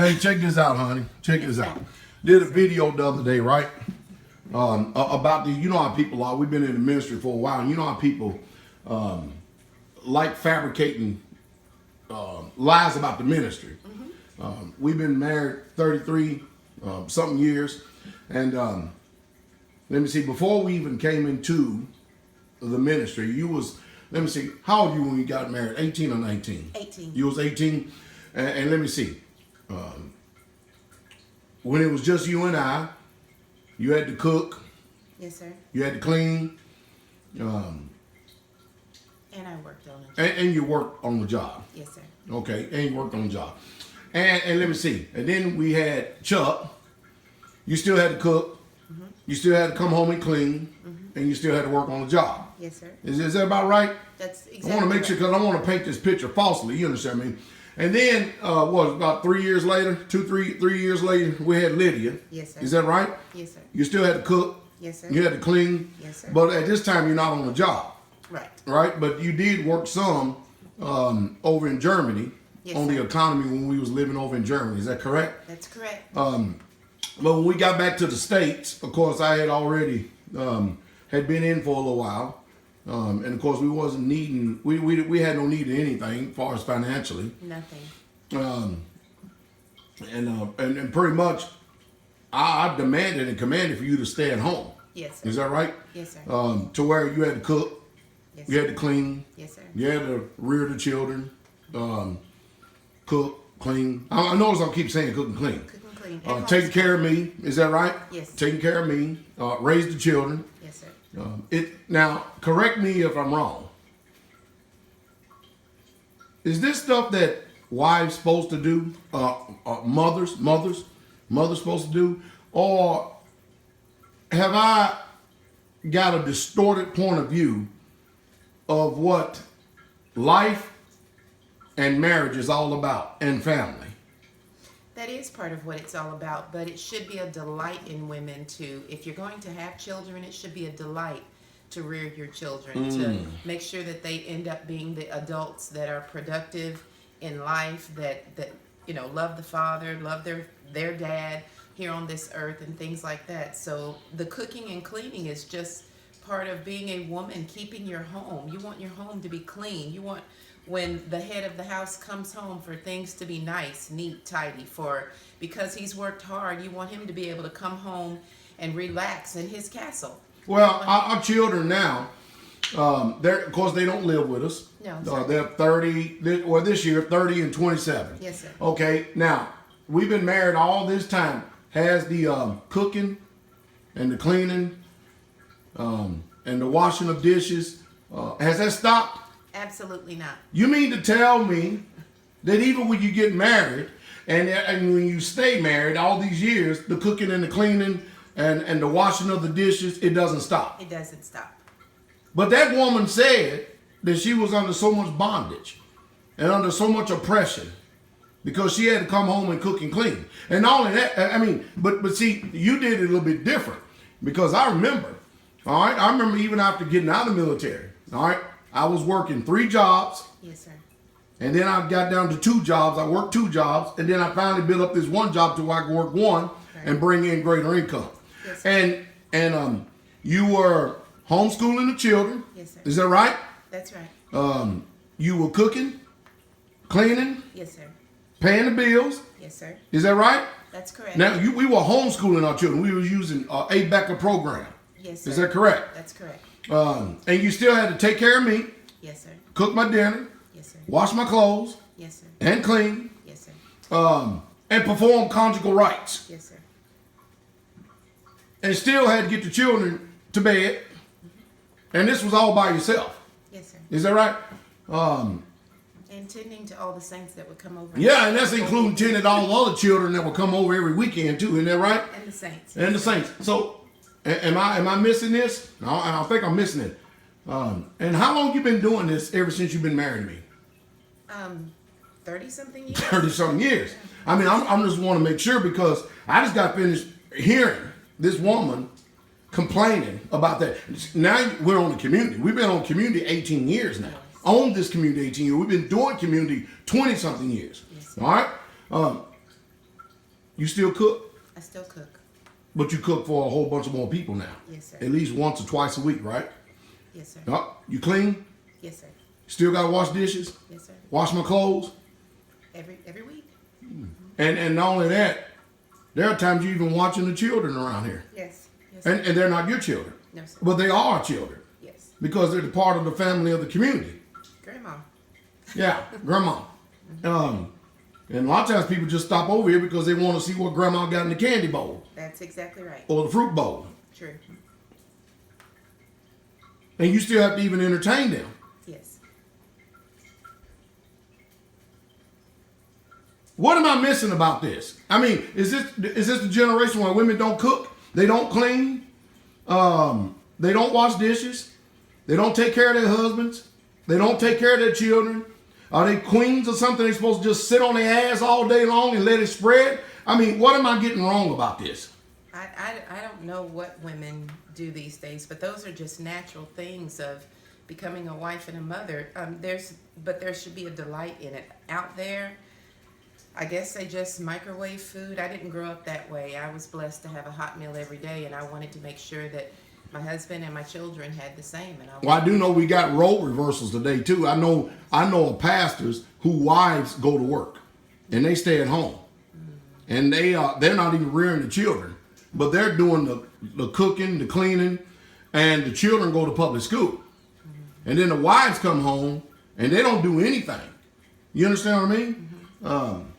Hey, check this out, honey. Check this out. Did a video the other day, right? About the, you know how people are. We've been in the ministry for a while, and you know how people like fabricating lies about the ministry. We've been married 33 something years, and let me see. Before we even came into the ministry, you was, let me see, how old were you when you got married? 18 or 19? 18. You was 18, and let me see. When it was just you and I, you had to cook. Yes, sir. You had to clean. And I worked on it. And you worked on the job. Yes, sir. Okay, and you worked on the job. And let me see. And then we had Chuck. You still had to cook. You still had to come home and clean. And you still had to work on the job. Yes, sir. Is that about right? That's exactly I want to make sure, because I want to paint this picture falsely. You understand me? And then, about 3 years later, three years later, we had Lydia. Yes, sir. Is that right? Yes, sir. You still had to cook. Yes, sir. You had to clean. Yes, sir. But at this time, you're not on the job. Right. Right? But you did work some over in Germany. Yes, on sir. the economy when we was living over in Germany. Is that correct? That's correct. But when we got back to the States, of course, I had already had been in for a little while. And of course, we wasn't needing, we had no need of anything as far as financially. Nothing. And pretty much, I demanded and commanded for you to stay at home. Yes, sir. Is that right? Yes, sir. To where you had to cook, Yes, you sir. had to clean, Yes, sir. you had to rear the children, cook, clean. I notice I keep saying cook and clean. Cook and clean. And Taking care of me, is that right? Yes. Taking care of me, raise the children. Yes, sir. Now, correct me if I'm wrong. Is this stuff that wives supposed to do? Mothers supposed to do? Or have I got a distorted point of view of what life and marriage is all about, and family? That is part of what it's all about, but it should be a delight in women to, if you're going to have children, it should be a delight to rear your children, to make sure that they end up being the adults that are productive in life, that love the father, love their dad here on this earth, and things like that. So the cooking and cleaning is just part of being a woman, keeping your home. You want your home to be clean. You want, when the head of the house comes home, for things to be nice, neat, tidy, because he's worked hard, you want him to be able to come home and relax in his castle. Well, our children now, of course, they don't live with us. No, they're 30, this year, 30 and 27. Yes, sir. Okay, now, we've been married all this time. Has the cooking and the cleaning and the washing of dishes, has that stopped? Absolutely not. You mean to tell me that even when you get married and when you stay married all these years, the cooking and the cleaning and the washing of the dishes, it doesn't stop? It doesn't stop. But that woman said that she was under so much bondage and under so much oppression because she had to come home and cook and clean. And not only that, but see, you did it a little bit different, because I remember, all right, I remember even after getting out of the military, all right, I was working 3 jobs. Yes, sir. And then I got down to 2 jobs. I worked 2 jobs, and then I finally built up this 1 job to where I could work 1 and bring in greater income. Yes, sir. And you were homeschooling the children. Yes, sir. Is that right? That's right. You were cooking, cleaning, Yes, sir. paying the bills. Yes, sir. Is that right? That's correct. Now we were homeschooling our children. We were using a Becker program. Yes, sir. Is that correct? That's correct. And you still had to take care of me, Yes, sir. cook my dinner, Yes, sir. wash my clothes, Yes, sir. and clean. Yes, sir. And perform conjugal rights, Yes, sir. and still had to get the children to bed, and this was all by yourself. Yes, sir. Is that right? And tending to all the saints that would come over. Yeah, and that's including tending to all the other children that would come over every weekend too. Isn't that right? And the saints. And the saints. So, am I missing this? No, I think I'm missing it. And how long you been doing this ever since you've been married to me? 30-something years. 30-something years. I mean, I'm just want to make sure, because I just got finished hearing this woman complaining about that. Now we're on the community. We've been on community 18 years now. Owned this community 18 years. We've been doing community 20-something years. Yes. All right? You still cook, I still cook. but you cook for a whole bunch of more people now. Yes, sir. At least once or twice a week, right? Yes, sir. You clean? Yes, sir. Still got to wash dishes? Yes, sir. Wash my clothes? Every week. And not only that, there are times you're even watching the children around here. Yes. Yes, sir. And they're not your children. No, sir. But they are children. Yes. Because they're the part of the family of the community. Grandma. Yeah, grandma. And a lot of times people just stop over here because they want to see what grandma got in the candy bowl That's exactly right. or the fruit bowl. True. And you still have to even entertain them. Yes. What am I missing about this? I mean, is this the generation where women don't cook? They don't clean? They don't wash dishes? They don't take care of their husbands? They don't take care of their children? Are they queens or something? They're supposed to just sit on their ass all day long and let it spread? I mean, what am I getting wrong about this? I don't know what women do these days, but those are just natural things of becoming a wife and a mother. There should be a delight in it. Out there, I guess they just microwave food. I didn't grow up that way. I was blessed to have a hot meal every day, and I wanted to make sure that my husband and my children had the same. And Well, I do know we got role reversals today too. I know of pastors whose wives go to work and they stay at home, and they're not even rearing the children, but they're doing the cooking, the cleaning, and the children go to public school, and then the wives come home and they don't do anything. You understand what I mean?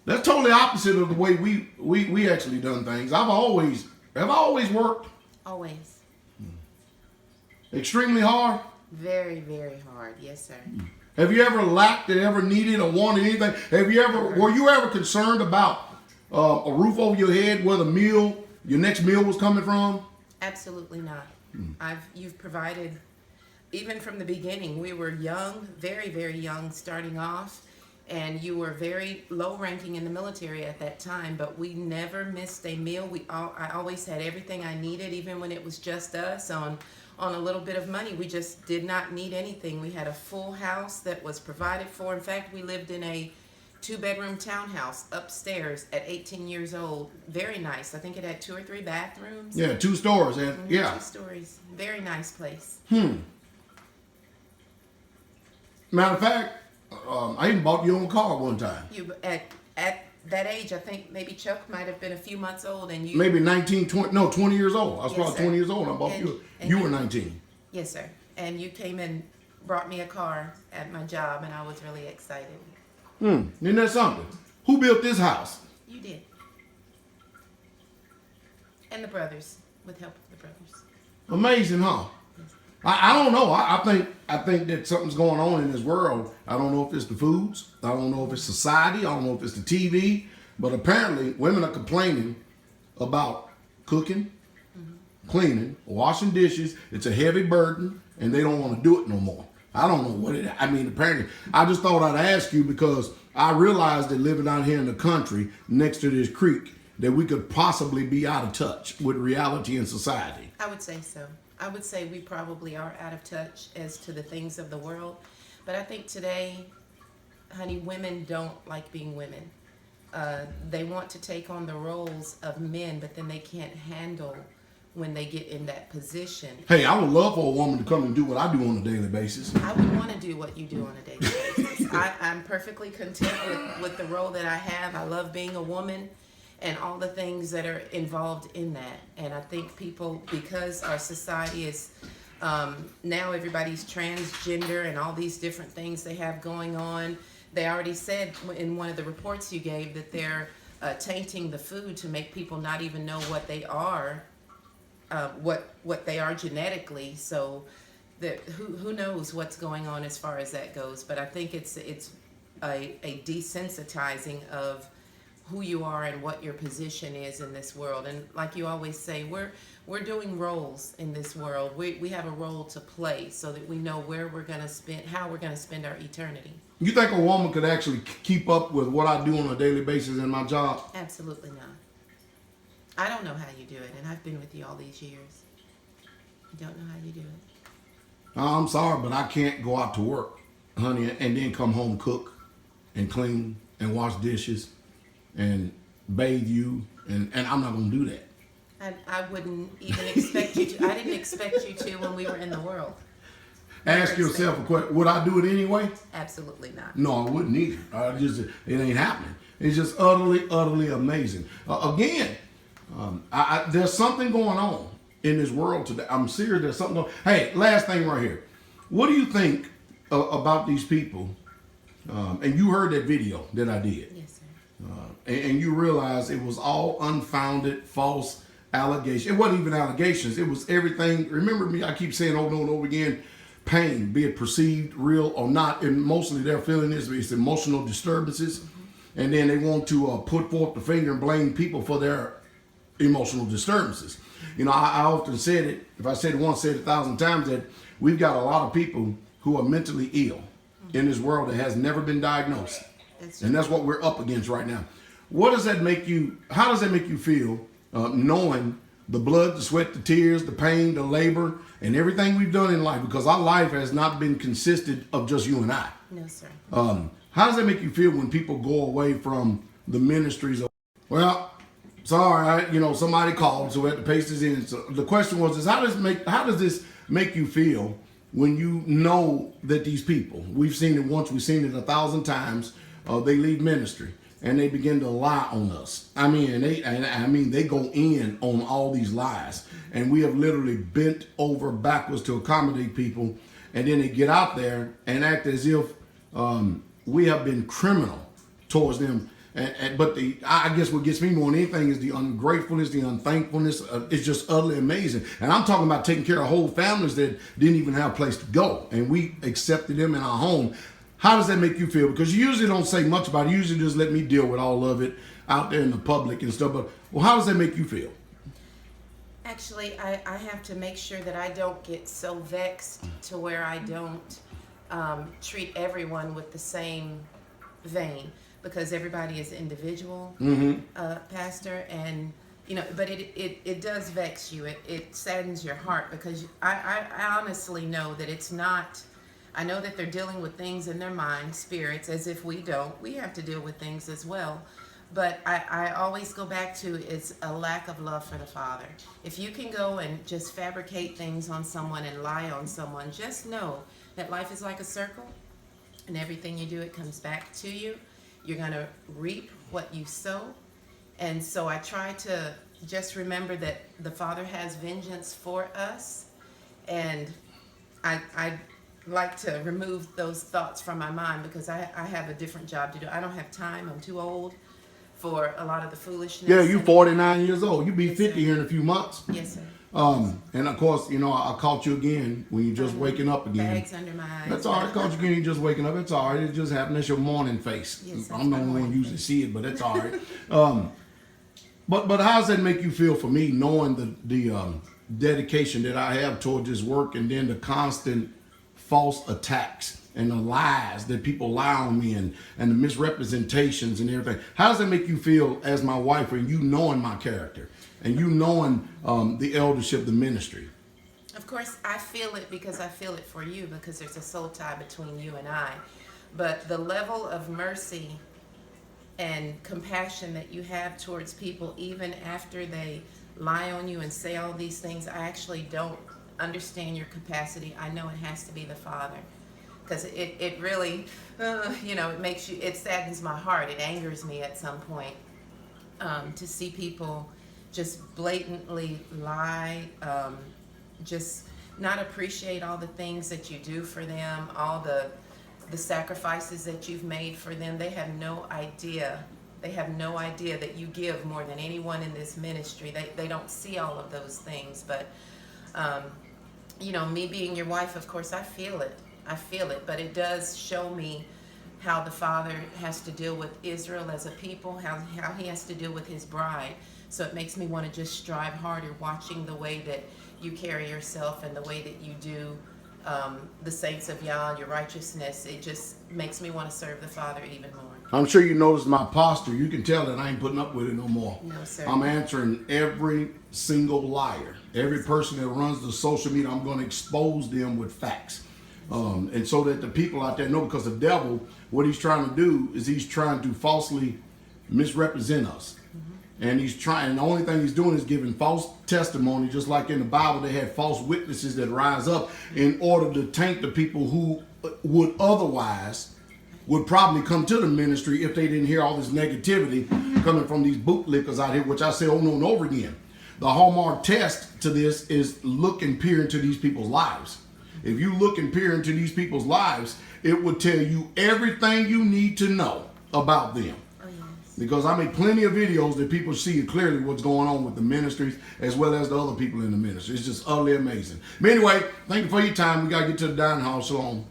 That's totally opposite of the way we actually done things. Have I always worked Always. extremely hard? Very, very hard. Yes, sir. Have you ever lacked and ever needed or wanted anything? Were you ever concerned about a roof over your head, where your next meal was coming from? Absolutely not. You've provided, even from the beginning. We were young, very, very young, starting off, and you were very low ranking in the military at that time, but we never missed a meal. I always had everything I needed, even when it was just us on a little bit of money. We just did not need anything. We had a full house that was provided for. In fact, we lived in a 2-bedroom townhouse upstairs at 18 years old. Very nice. I think it had 2 or 3 bathrooms. Yeah, 2 stories. And yeah, 2 stories. Very nice place. Matter of fact, I even bought your own car one time. You at that age, I think maybe Chuck might have been a few months old, and you Maybe 20 years old. I was Yes, probably sir. 20 years old. I bought you. You were 19. Yes, sir. And you came and brought me a car at my job, and I was really excited. Isn't that something? Who built this house? You did. And the brothers, with help of the brothers. Amazing, huh? I don't know. I think that something's going on in this world. I don't know if it's the foods. I don't know if it's society. I don't know if it's the TV. But apparently, women are complaining about cooking, cleaning, washing dishes. It's a heavy burden, and they don't want to do it no more. I don't know what it. I mean, apparently, I just thought I'd ask you because I realized that living out here in the country next to this creek, that we could possibly be out of touch with reality and society. I would say so. I would say we probably are out of touch as to the things of the world. But I think today, honey, women don't like being women. They want to take on the roles of men, but then they can't handle when they get in that position. Hey, I would love for a woman to come and do what I do on a daily basis. I would want to do what you do on a daily basis. I'm perfectly content with the role that I have. I love being a woman and all the things that are involved in that. And I think people, because our society is, now everybody's transgender and all these different things they have going on. They already said in one of the reports you gave that they're tainting the food to make people not even know what they are, what they are genetically. So that who knows what's going on as far as that goes. But I think it's a desensitizing of who you are and what your position is in this world. And like you always say, we're doing roles in this world. We have a role to play so that we know where we're going to spend, how we're going to spend our eternity. You think a woman could actually keep up with what I do on a daily basis in my job? Absolutely not. I don't know how you do it, and I've been with you all these years. I don't know how you do it. I'm sorry, but I can't go out to work, honey, and then come home, cook and clean and wash dishes and bathe you, and I'm not going to do that. I wouldn't even expect you to. I didn't expect you to when we were in the world. Ask yourself a question: would I do it anyway? Absolutely not. No, I wouldn't either. It ain't happening. It's just utterly amazing. There's something going on in this world today. I'm serious. There's something going. Hey, last thing right here. What do you think about these people? And you heard that video that I did. Yes, sir. And you realize it was all unfounded, false allegations. It wasn't even allegations. It was everything. Remember me, I keep saying over and over again, pain, be it perceived, real or not. And mostly they're feeling this, it's emotional disturbances. Mm-hmm. And then they want to put forth the finger and blame people for their emotional disturbances. You know, I often said it, if I said it once, said it 1,000 times, that we've got a lot of people who are mentally ill in this world that has never been diagnosed. And that's what we're up against right now. What does that make you, how does that make you feel knowing the blood, the sweat, the tears, the pain, the labor, and everything we've done in life? Because our life has not been consisted of just you and I. No, sir. How does that make you feel when people go away from the ministries of, well, sorry, somebody called, so we had to paste this in. So the question was, how does this make you feel when you know that these people, we've seen it once, we've seen it 1,000 times, they leave ministry and they begin to lie on us. I mean, they go in on all these lies, and we have literally bent over backwards to accommodate people, and then they get out there and act as if we have been criminal towards them. But I guess what gets me more than anything is the ungratefulness, the unthankfulness. It's just utterly amazing. And I'm talking about taking care of whole families that didn't even have a place to go, and we accepted them in our home. How does that make you feel? Because you usually don't say much about it. You usually just let me deal with all of it out there in the public and stuff. But how does that make you feel? Actually, I have to make sure that I don't get so vexed to where I don't treat everyone with the same vein, because everybody is individual, Pastor, and but it does vex you. It saddens your heart, because I honestly know that it's not. I know that they're dealing with things in their mind, spirits, as if we don't. We have to deal with things as well. But I always go back to, it's a lack of love for the Father. If you can go and just fabricate things on someone and lie on someone, just know that life is like a circle, and everything you do, it comes back to you. You're going to reap what you sow. And so I try to just remember that the Father has vengeance for us. And I like to remove those thoughts from my mind, because I have a different job to do. I don't have time. I'm too old for a lot of the foolishness. Yeah, you're 49 years old. You'll be 50 here in a few months. Yes, sir. And of course, I caught you again when you're just waking up again. Bags under my eyes. That's all right. I caught you again. You're just waking up. It's all right. It just happened. That's your morning face. Yes, I'm the only one who usually see it, but it's all right. But how does that make you feel for me, knowing the dedication that I have toward this work, and then the constant false attacks and the lies that people lie on me, and the misrepresentations and everything? How does that make you feel as my wife, and you knowing my character, and you knowing the eldership, the ministry? Of course, I feel it, because I feel it for you, because there's a soul tie between you and I. But the level of mercy and compassion that you have towards people, even after they lie on you and say all these things, I actually don't understand your capacity. I know it has to be the Father, because it really, it makes you, it saddens my heart. It angers me at some point to see people just blatantly lie, just not appreciate all the things that you do for them, all the sacrifices that you've made for them. They have no idea. They have no idea that you give more than anyone in this ministry. They don't see all of those things. But, me being your wife, of course, I feel it. But it does show me how the Father has to deal with Israel as a people, how he has to deal with his bride. So it makes me want to just strive harder, watching the way that you carry yourself and the way that you do the saints of Yah, your righteousness. It just makes me want to serve the Father even more. I'm sure you noticed my posture. You can tell that I ain't putting up with it no more. No, sir. I'm answering every single liar. Every person that runs the social media, I'm going to expose them with facts. And so that the people out there know, because the devil, what he's trying to do is he's trying to falsely misrepresent us. And he's trying, the only thing he's doing is giving false testimony, just like in the Bible they had false witnesses that rise up in order to taint the people who would otherwise would probably come to the ministry if they didn't hear all this negativity coming from these bootlickers out here, which I say over and over again. The hallmark test to this is look and peer into these people's lives. If you look and peer into these people's lives, it would tell you everything you need to know about them. Because I make plenty of videos that people see clearly what's going on with the ministries as well as the other people in the ministry. It's just utterly amazing. But anyway, thank you for your time. We got to get to the dining hall. Shalom.